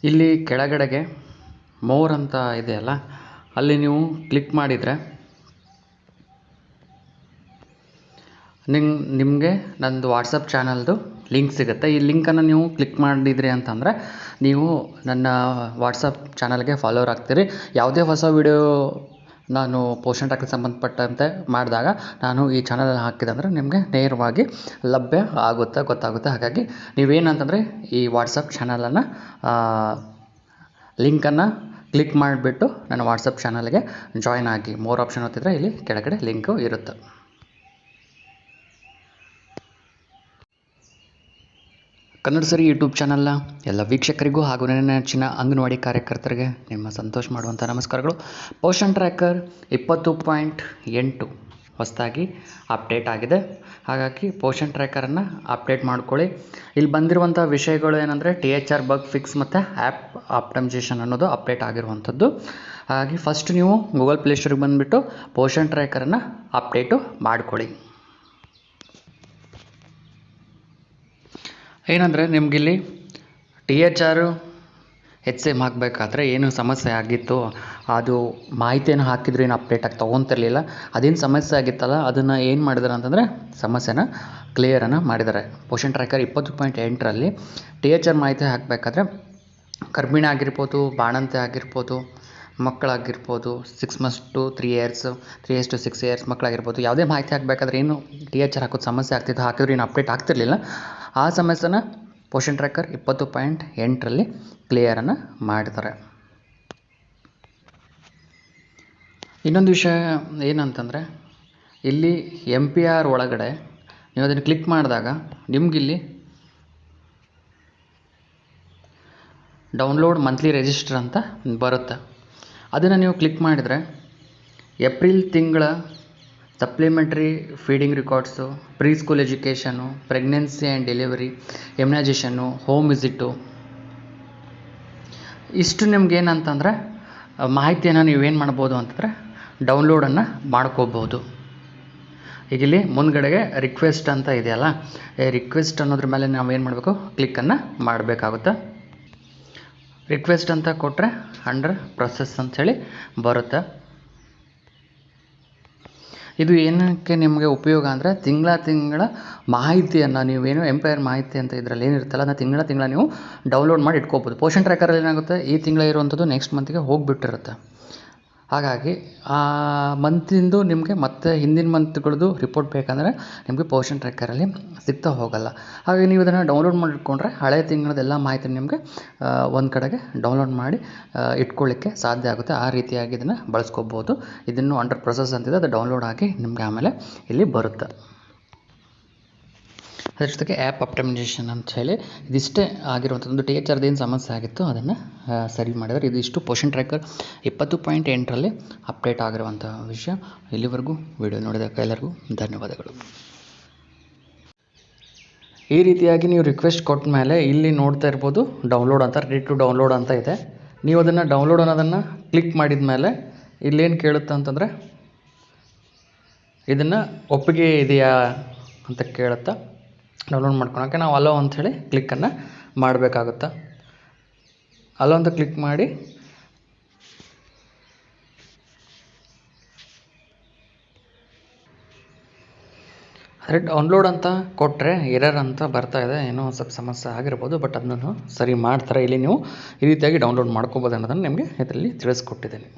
ಇಲ್ಲಿ ಕೆಳಗಡೆಗೆ ಮೋರ್ ಅಂತ ಇದೆಯಲ್ಲ, ಅಲ್ಲಿ ನೀವು ಕ್ಲಿಕ್ ಮಾಡಿದರೆ ನಿಮಗೆ ನನ್ನದು ವಾಟ್ಸಪ್ ಚಾನಲ್ದು ಲಿಂಕ್ ಸಿಗುತ್ತೆ. ಈ ಲಿಂಕನ್ನು ನೀವು ಕ್ಲಿಕ್ ಮಾಡಿದ್ರಿ ಅಂತಂದರೆ ನೀವು ನನ್ನ ವಾಟ್ಸಪ್ ಚಾನಲ್ಗೆ ಫಾಲೋವರ್ ಆಗ್ತೀರಿ. ಯಾವುದೇ ಹೊಸ ವಿಡಿಯೋ ನಾನು ಪೋಷನ್ ಟ್ರ್ಯಾಕಿಗೆ ಸಂಬಂಧಪಟ್ಟಂತೆ ಮಾಡಿದಾಗ ನಾನು ಈ ಚಾನಲಲ್ಲಿ ಹಾಕಿದೆ ಅಂದರೆ ನಿಮಗೆ ನೇರವಾಗಿ ಲಭ್ಯ ಗೊತ್ತಾಗುತ್ತೆ. ಹಾಗಾಗಿ ನೀವೇನಂತಂದರೆ ಈ ವಾಟ್ಸಪ್ ಚಾನಲನ್ನು ಲಿಂಕನ್ನು ಕ್ಲಿಕ್ ಮಾಡಿಬಿಟ್ಟು ನನ್ನ ವಾಟ್ಸಪ್ ಚಾನಲ್ಗೆ ಜಾಯ್ನ್ ಆಗಿ. ಮೋರ್ ಆಪ್ಷನ್ ಒತ್ತಿದ್ರೆ ಇಲ್ಲಿ ಕೆಳಗಡೆ ಲಿಂಕು ಇರುತ್ತೆ. ಕನ್ನಡ ಸರಿ ಯೂಟ್ಯೂಬ್ ಚಾನಲ್ನ ಎಲ್ಲ ವೀಕ್ಷಕರಿಗೂ ಹಾಗೂ ನನ್ನ ನೆಚ್ಚಿನ ಅಂಗನವಾಡಿ ಕಾರ್ಯಕರ್ತರಿಗೆ ನಿಮ್ಮ ಸಂತೋಷ ಮಾಡುವಂಥ ನಮಸ್ಕಾರಗಳು. ಪೋಷನ್ ಟ್ರ್ಯಾಕರ್ 20.8 ಹೊಸದಾಗಿ ಅಪ್ಡೇಟ್ ಆಗಿದೆ. ಹಾಗಾಗಿ ಪೋಷನ್ ಟ್ರ್ಯಾಕರನ್ನು ಅಪ್ಡೇಟ್ ಮಾಡ್ಕೊಳ್ಳಿ. ಇಲ್ಲಿ ಬಂದಿರುವಂಥ ವಿಷಯಗಳು ಏನಂದರೆ THR ಬಗ್ ಫಿಕ್ಸ್ ಮತ್ತು ಆ್ಯಪ್ ಆಪ್ಟಮೈಸೇಷನ್ ಅನ್ನೋದು ಅಪ್ಡೇಟ್ ಆಗಿರುವಂಥದ್ದು. ಹಾಗಾಗಿ ಫಸ್ಟ್ ನೀವು ಗೂಗಲ್ ಪ್ಲೇಸ್ಟೋರಿಗೆ ಬಂದುಬಿಟ್ಟು ಪೋಷನ್ ಟ್ರ್ಯಾಕರನ್ನು ಅಪ್ಡೇಟು ಮಾಡ್ಕೊಳ್ಳಿ. ಏನಂದರೆ ನಿಮಗಿಲ್ಲಿ THR HCM ಹಾಕಬೇಕಾದ್ರೆ ಏನು ಸಮಸ್ಯೆ ಆಗಿತ್ತು, ಅದು ಮಾಹಿತಿಯನ್ನು ಹಾಕಿದ್ರು ಏನು ಅಪ್ಡೇಟ್ ಆಗಿ ತೊಗೊತಿರ್ಲಿಲ್ಲ. ಅದೇನು ಸಮಸ್ಯೆ ಆಗಿತ್ತಲ್ಲ, ಅದನ್ನು ಏನು ಮಾಡಿದ್ದಾರೆ ಅಂತಂದರೆ ಸಮಸ್ಯೆನ ಕ್ಲಿಯರನ್ನು ಮಾಡಿದ್ದಾರೆ. ಪೋಷನ್ ಟ್ರ್ಯಾಕರ್ 20.8ರಲ್ಲಿ THR ಮಾಹಿತಿ ಹಾಕಬೇಕಾದ್ರೆ ಗರ್ಭಿಣಿ ಆಗಿರ್ಬೋದು, ಬಾಣಂತಿ ಆಗಿರ್ಬೋದು, ಮಕ್ಕಳಾಗಿರ್ಬೋದು, 6 months to 3 years, 3 years to 6 years ಮಕ್ಕಳಾಗಿರ್ಬೋದು, ಯಾವುದೇ ಮಾಹಿತಿ ಹಾಕಬೇಕಾದ್ರೆ ಏನು THR ಹಾಕೋದು ಸಮಸ್ಯೆ ಆಗ್ತಿತ್ತು, ಹಾಕಿದ್ರು ಏನು ಅಪ್ಡೇಟ್ ಆಗ್ತಿರಲಿಲ್ಲ. ಆ ಸಮಸ್ಯೆನ ಪೋಷನ್ ಟ್ರ್ಯಾಕರ್ 20.8ರಲ್ಲಿ ಕ್ಲಿಯರನ್ನು ಮಾಡಿದ್ದಾರೆ. ಇನ್ನೊಂದು ವಿಷಯ ಏನಂತಂದರೆ ಇಲ್ಲಿ MPR ಒಳಗಡೆ ನೀವು ಅದನ್ನು ಕ್ಲಿಕ್ ಮಾಡಿದಾಗ ನಿಮಗಿಲ್ಲಿ ಡೌನ್ಲೋಡ್ ಮಂತ್ಲಿ ರಿಜಿಸ್ಟರ್ ಅಂತ ಬರುತ್ತೆ. ಅದನ್ನು ನೀವು ಕ್ಲಿಕ್ ಮಾಡಿದರೆ ಏಪ್ರಿಲ್ ತಿಂಗಳ supplementary feeding records, pre school education, pregnancy and delivery, ಇಮ್ಯುನೈಜೇಷನ್ನು, ಹೋಮ್ ವಿಸಿಟು, ಇಷ್ಟು ನಿಮ್ಗೇನಂತಂದರೆ ಮಾಹಿತಿಯನ್ನು ನೀವೇನು ಮಾಡ್ಬೋದು ಅಂತಂದರೆ ಡೌನ್ಲೋಡನ್ನು ಮಾಡ್ಕೋಬೋದು. ಈಗ ಇಲ್ಲಿ ಮುಂದ್ಗಡೆಗೆ ರಿಕ್ವೆಸ್ಟ್ ಅಂತ ಇದೆಯಲ್ಲ, ರಿಕ್ವೆಸ್ಟ್ ಅನ್ನೋದ್ರ ಮೇಲೆ ನಾವೇನು ಮಾಡಬೇಕು, ಕ್ಲಿಕ್ಕನ್ನು ಮಾಡಬೇಕಾಗುತ್ತೆ. ರಿಕ್ವೆಸ್ಟ್ ಅಂತ ಕೊಟ್ಟರೆ ಅಂಡರ್ ಪ್ರೊಸೆಸ್ ಅಂಥೇಳಿ ಬರುತ್ತೆ. ಇದು ಏನಕ್ಕೆ ನಿಮಗೆ ಉಪಯೋಗ ಅಂದರೆ ತಿಂಗಳ ಮಾಹಿತಿಯನ್ನು ನೀವೇನು ಎಂಪೈರ್ ಮಾಹಿತಿ ಅಂತ ಇದರಲ್ಲಿ ಏನಿರುತ್ತಲ್ಲ ಅದನ್ನು ತಿಂಗಳ ನೀವು ಡೌನ್ಲೋಡ್ ಮಾಡಿ ಇಟ್ಕೋಬೋದು. ಪೋಷನ್ ಟ್ರ್ಯಾಕರಲ್ಲಿ ಏನಾಗುತ್ತೆ, ಈ ತಿಂಗಳ ಇರುವಂಥದ್ದು ನೆಕ್ಸ್ಟ್ ಮಂತಿಗೆ ಹೋಗಿಬಿಟ್ಟಿರುತ್ತೆ. ಹಾಗಾಗಿ ಆ ಮಂತಿಂದು ನಿಮಗೆ ಮತ್ತೆ ಹಿಂದಿನ ಮಂತ್ಗಳದ್ದು ರಿಪೋರ್ಟ್ ಬೇಕಂದರೆ ನಿಮಗೆ ಪೋಷನ್ ಟ್ರ್ಯಾಕರಲ್ಲಿ ಸಿಗ್ತಾ ಹೋಗಲ್ಲ. ಹಾಗಾಗಿ ನೀವು ಇದನ್ನು ಡೌನ್ಲೋಡ್ ಮಾಡಿ ಇಟ್ಕೊಂಡ್ರೆ ಹಳೆ ತಿಂಗಳದೆಲ್ಲ ಮಾಹಿತಿ ನಿಮಗೆ ಒಂದು ಕಡೆಗೆ ಡೌನ್ಲೋಡ್ ಮಾಡಿ ಇಟ್ಕೊಳ್ಳಿಕ್ಕೆ ಸಾಧ್ಯ ಆಗುತ್ತೆ. ಆ ರೀತಿಯಾಗಿ ಇದನ್ನು ಬಳಸ್ಕೋಬೋದು. ಇದನ್ನು ಅಂಡರ್ ಪ್ರೊಸೆಸ್ ಅಂತಿದೆ, ಅದು ಡೌನ್ಲೋಡ್ ಆಗಿ ನಿಮಗೆ ಆಮೇಲೆ ಇಲ್ಲಿ ಬರುತ್ತೆ. ಅದ್ರ ಜೊತೆಗೆ ಆ್ಯಪ್ ಆಪ್ಟಮೈಸೇಷನ್ ಅಂತ ಹೇಳಿ ಇದಿಷ್ಟೇ ಆಗಿರುವಂಥದ್ದು. THR ಏನು ಸಮಸ್ಯೆ ಆಗಿತ್ತು ಅದನ್ನು ಸರಿ ಮಾಡಿದರೆ ಇದಿಷ್ಟು ಪೋಷನ್ ಟ್ರ್ಯಾಕರ್ 20.8ರಲ್ಲಿ ಅಪ್ಡೇಟ್ ಆಗಿರುವಂಥ ವಿಷಯ. ಇಲ್ಲಿವರೆಗೂ ವಿಡಿಯೋ ನೋಡಿದ್ದಕ್ಕೆ ಎಲ್ಲರಿಗೂ ಧನ್ಯವಾದಗಳು. ಈ ರೀತಿಯಾಗಿ ನೀವು ರಿಕ್ವೆಸ್ಟ್ ಕೊಟ್ಟ ಮೇಲೆ ಇಲ್ಲಿ ನೋಡ್ತಾ ಇರ್ಬೋದು ಡೌನ್ಲೋಡ್ ಅಂತ, ರೆಡಿ ಟು ಡೌನ್ಲೋಡ್ ಅಂತ ಇದೆ. ನೀವು ಅದನ್ನು ಡೌನ್ಲೋಡ್ ಅನ್ನೋದನ್ನು ಕ್ಲಿಕ್ ಮಾಡಿದ ಮೇಲೆ ಇಲ್ಲೇನು ಕೇಳುತ್ತೆ ಅಂತಂದರೆ ಇದನ್ನು ಒಪ್ಪಿಗೆ ಇದೆಯಾ ಅಂತ ಕೇಳುತ್ತಾ. ಡೌನ್ಲೋಡ್ ಮಾಡ್ಕೊಳಕ್ಕೆ ನಾವು ಅಲೋ ಅಂಥೇಳಿ ಕ್ಲಿಕ್ಕನ್ನು ಮಾಡಬೇಕಾಗುತ್ತೆ. ಅಲೋ ಅಂತ ಕ್ಲಿಕ್ ಮಾಡಿ ಆದರೆ ಡೌನ್ಲೋಡ್ ಅಂತ ಕೊಟ್ಟರೆ ಎರರ್ ಅಂತ ಬರ್ತಾ ಇದೆ. ಏನೋ ಸ್ವಲ್ಪ ಸಮಸ್ಯೆ ಆಗಿರ್ಬೋದು, ಬಟ್ ಅದನ್ನು ಸರಿ ಮಾಡ್ತಾರೆ. ಇಲ್ಲಿ ನೀವು ಈ ರೀತಿಯಾಗಿ ಡೌನ್ಲೋಡ್ ಮಾಡ್ಕೋಬೋದು ಅನ್ನೋದನ್ನು ನಿಮಗೆ ಇದರಲ್ಲಿ ತಿಳಿಸ್ಕೊಟ್ಟಿದ್ದೀನಿ.